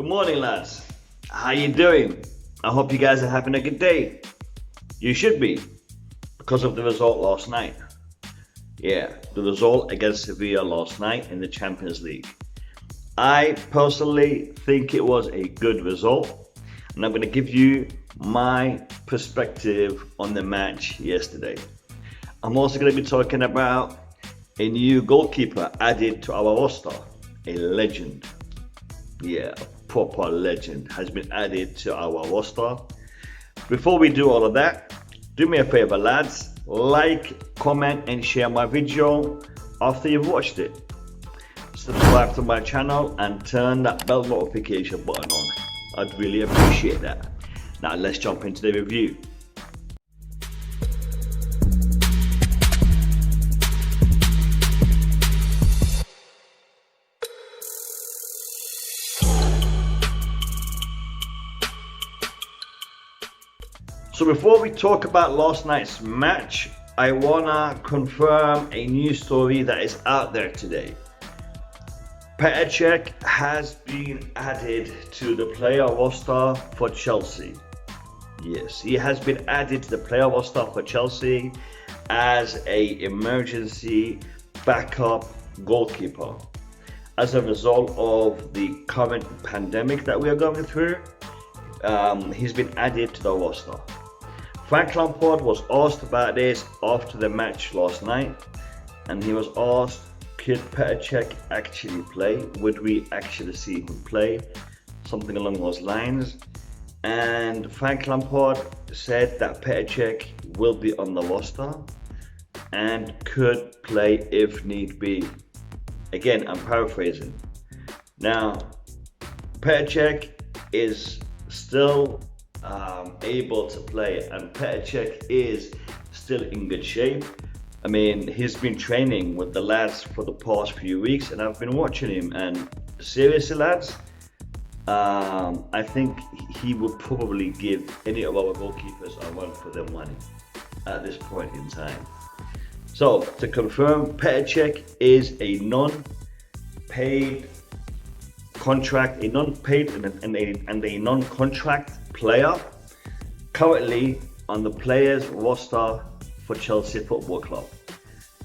Good morning, lads. How you doing? I hope you guys are having a good day. You should be, because of the result last night. Yeah, the result against Sevilla last night in the Champions League. I personally think it was a good result, and I'm going to give you my perspective on the match yesterday. I'm also going to be talking about a new goalkeeper added to our roster, a legend. Yeah, a proper legend has been added to our roster. Before we do all of that, do me a favor, lads. Like, comment, and share my video after you've watched it. Subscribe to my channel and turn that bell notification button on. I'd really appreciate that. Now let's jump into the review. So before we talk about last night's match, I wanna confirm a news story that is out there today. Petr Cech has been added to the player roster for Chelsea. Yes, he has been added to the player roster for Chelsea as an emergency backup goalkeeper. As a result of the current pandemic that we are going through, he's been added to the roster. Frank Lampard was asked about this after the match last night, and he was asked, could Petr Cech actually play? Would we actually see him play? Something along those lines. And Frank Lampard said that Petr Cech will be on the roster and could play if need be. Again, I'm paraphrasing. Now, Petr Cech is still able to play, and Petr Cech is still in good shape. I mean, he's been training with the lads for the past few weeks, and I've been watching him, and seriously, lads, I think he would probably give any of our goalkeepers a run for their money at this point in time. So, to confirm, Petr Cech is a non-paid contract, a non-paid and a non-contract player currently on the players roster for Chelsea Football Club,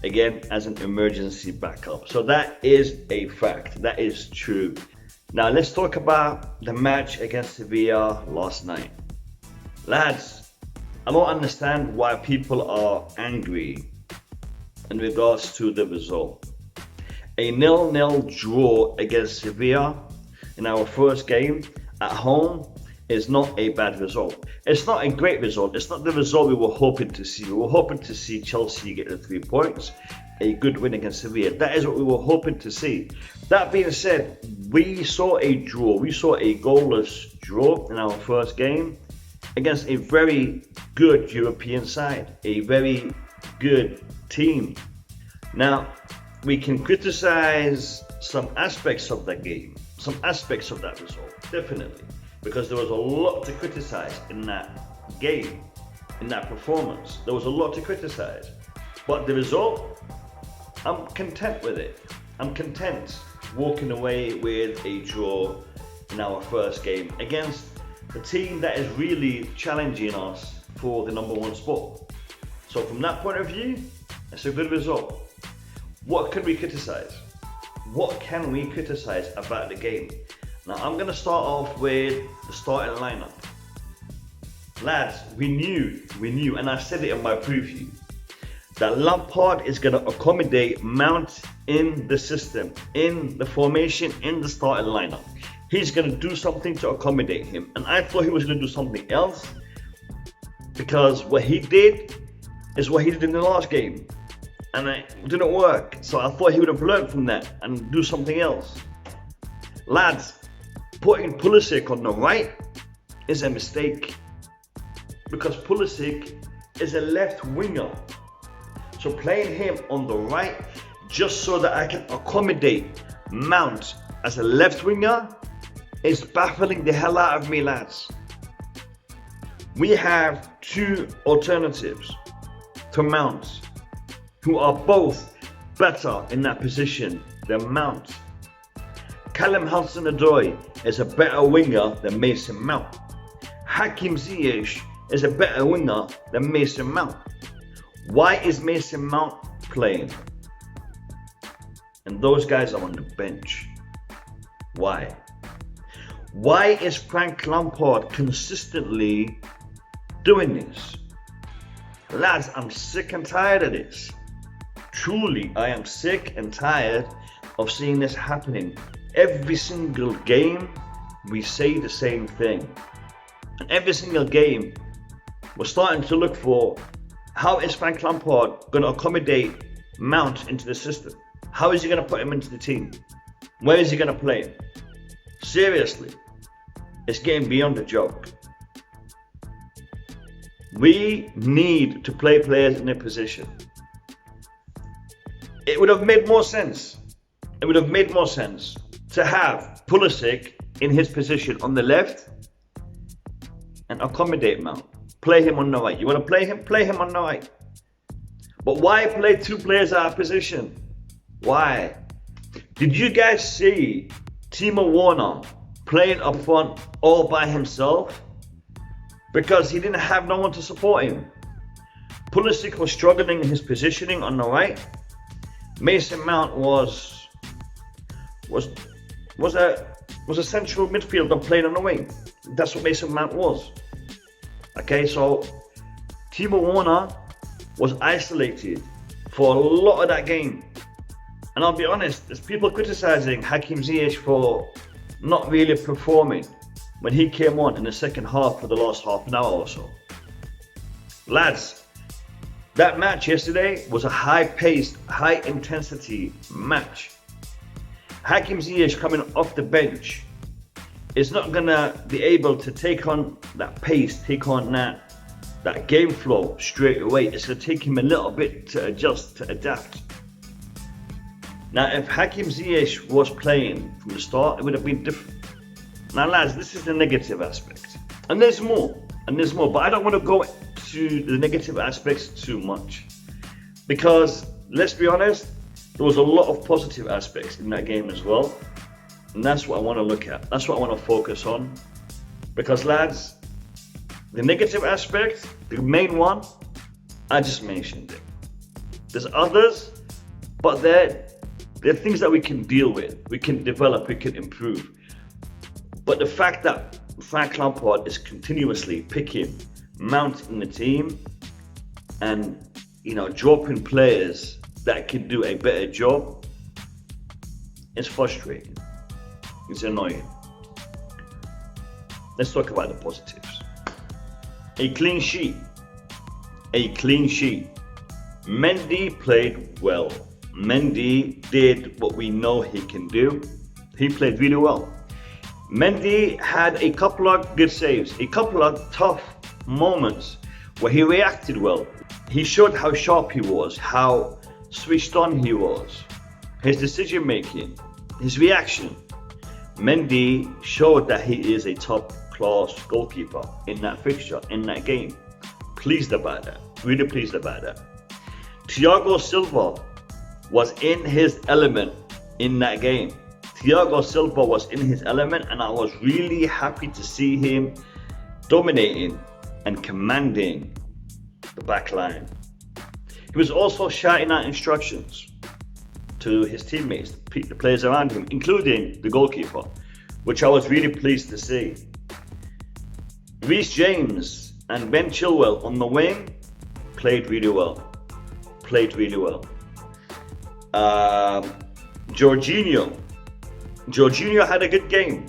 again as an emergency backup. So that is a fact, that is true. Now let's talk about the match against Sevilla last night. Lads, I don't understand why people are angry in regards to the result. A 0-0 draw against Sevilla in our first game at home is not a bad result. It's not a great result. It's not the result we were hoping to see. We were hoping to see Chelsea get the 3 points, a good win against Sevilla. That is what we were hoping to see. That being said, we saw a draw. We saw a goalless draw in our first game against a very good European side, a very good team. Now, we can criticize some aspects of that game, some aspects of that result, definitely, because there was a lot to criticize in that game, in that performance. There was a lot to criticize. But the result, I'm content with it. I'm content walking away with a draw in our first game against a team that is really challenging us for the #1 spot. So from that point of view, it's a good result. What can we criticize? What can we criticize about the game? Now I'm going to start off with the starting lineup. Lads, we knew, and I said it in my preview, that Lampard is going to accommodate Mount in the system, in the formation, in the starting lineup. He's going to do something to accommodate him, and I thought he was going to do something else, because what he did is what he did in the last game, and it didn't work. So I thought he would have learned from that and do something else. Lads, putting Pulisic on the right is a mistake, because Pulisic is a left winger. So playing him on the right just so that I can accommodate Mount as a left winger is baffling the hell out of me, lads. We have 2 alternatives to Mount who are both better in that position than Mount. Callum Hudson-Odoi is a better winger than Mason Mount. Hakim Ziyech is a better winger than Mason Mount. Why is Mason Mount playing? And those guys are on the bench. Why? Why is Frank Lampard consistently doing this? Lads, I'm sick and tired of this. Truly, I am sick and tired of seeing this happening. Every single game, we say the same thing. And every single game, we're starting to look for how is Frank Lampard going to accommodate Mount into the system? How is he going to put him into the team? Where is he going to play him? Seriously, it's getting beyond a joke. We need to play players in their position. It would have made more sense. It would have made more sense to have Pulisic in his position on the left and accommodate Mount. Play him on the right. You want to play him? Play him on the right. But why play two players out of position? Why? Did you guys see Timo Werner playing up front all by himself? Because he didn't have no one to support him. Pulisic was struggling in his positioning on the right. Mason Mount was a central midfielder playing on the wing. That's what Mason Mount was. Okay, so Timo Werner was isolated for a lot of that game. And I'll be honest, there's people criticizing Hakim Ziyech for not really performing when he came on in the second half for the last half an hour or so. Lads, that match yesterday was a high-paced, high-intensity match. Hakim Ziyech coming off the bench is not going to be able to take on that pace, take on that game flow straight away. It's going to take him a little bit to adjust, to adapt. Now, if Hakim Ziyech was playing from the start, it would have been different. Now, lads, this is the negative aspect. And there's more, but I don't want to go to the negative aspects too much. Because, let's be honest, there was a lot of positive aspects in that game as well. And that's what I want to look at. That's what I want to focus on. Because, lads, the negative aspect, the main one, I just mentioned it. There's others, but they're things that we can deal with, we can develop, we can improve. But the fact that Frank Lampard is continuously picking Mount in the team and, dropping players that can do a better job, it's frustrating. It's annoying. Let's talk about the positives. A clean sheet. Mendy played well. Mendy did what we know he can do. He played really well. Mendy had a couple of good saves, a couple of tough moments where he reacted well. He showed how sharp he was, how switched on he was, his decision making, his reaction. Mendy showed that he is a top class goalkeeper in that fixture, in that game. Pleased about that, really pleased about that. Thiago Silva was in his element in that game. Thiago Silva was in his element, and I was really happy to see him dominating and commanding the back line. He was also shouting out instructions to his teammates, the players around him, including the goalkeeper, which I was really pleased to see. Reece James and Ben Chilwell on the wing played really well. Jorginho had a good game.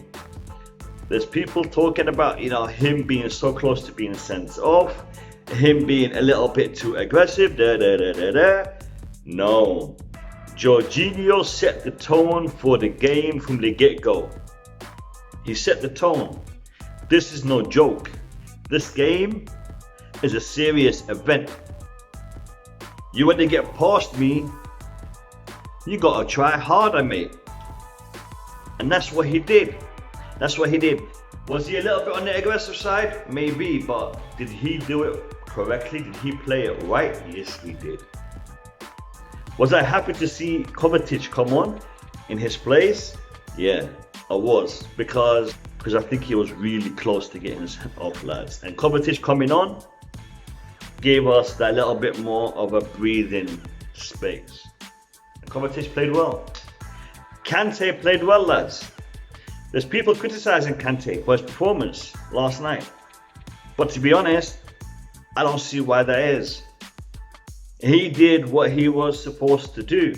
There's people talking about, him being so close to being sent off, him being a little bit too aggressive, No. Jorginho set the tone for the game from the get-go. He set the tone. This is no joke. This game is a serious event. You want to get past me, you gotta try harder, mate. And that's what he did. Was he a little bit on the aggressive side? Maybe, but did he do it correctly? Did he play it right? Yes, he did. Was I happy to see Kovacic come on in his place? Yeah, I was because I think he was really close to getting sent off, lads. And Kovacic coming on gave us that little bit more of a breathing space. And Kovacic played well. Kante played well, lads. There's people criticizing Kante for his performance last night. But to be honest, I don't see why that is. He did what he was supposed to do.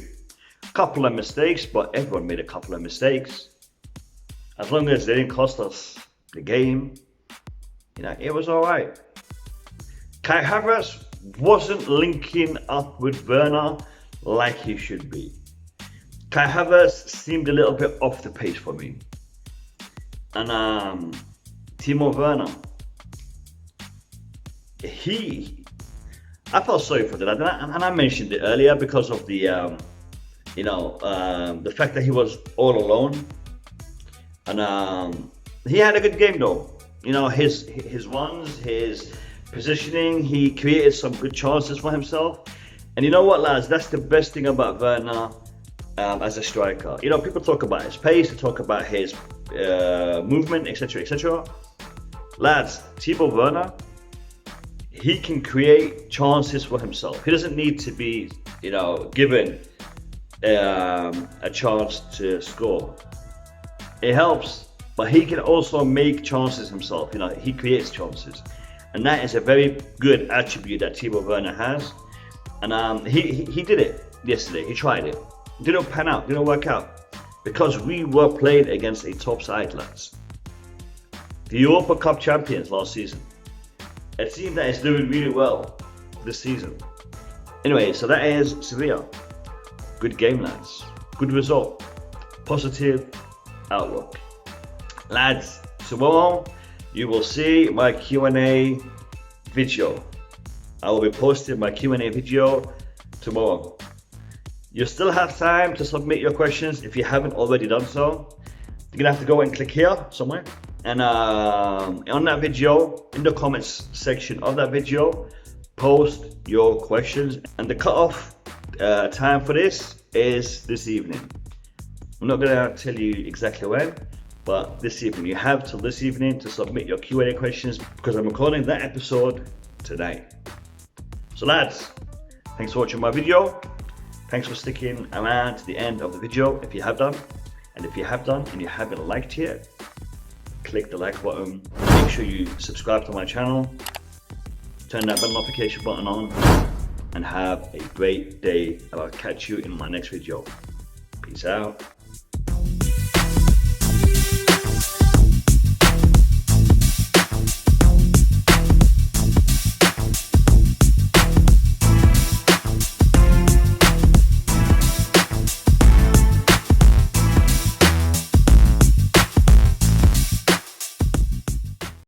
Couple of mistakes, but everyone made a couple of mistakes. As long as they didn't cost us the game, it was all right. Kai Havertz wasn't linking up with Werner like he should be. Kai Havertz seemed a little bit off the pace for me. And Timo Werner, I felt sorry for that, and I mentioned it earlier because of the the fact that he was all alone, and he had a good game though. His runs, his positioning, he created some good chances for himself. And you know what, lads? That's the best thing about Werner as a striker. People talk about his pace, they talk about his movement, etc., etc. Lads, Timo Werner, he can create chances for himself. He doesn't need to be, given a chance to score. It helps, but he can also make chances himself. He creates chances, and that is a very good attribute that Timo Werner has. And he did it yesterday. He tried it. Didn't pan out. Didn't work out because we were playing against a top side, lads. The Europa Cup champions last season. A team that is doing really well this season. Anyway, so that is Sivilla. Good game, lads. Good result. Positive outlook. Lads, tomorrow you will see my Q&A video. I will be posting my Q&A video tomorrow. You still have time to submit your questions if you haven't already done so. You're gonna have to go and click here somewhere. And on that video, in the comments section of that video, post your questions. And the cutoff time for this is this evening. I'm not gonna tell you exactly when, but this evening. You have till this evening to submit your Q&A questions because I'm recording that episode tonight. So lads, thanks for watching my video. Thanks for sticking around to the end of the video if you have done. And if you have done and you haven't liked yet, click the like button. Make sure you subscribe to my channel. Turn that bell notification button on. And have a great day. And I'll catch you in my next video. Peace out.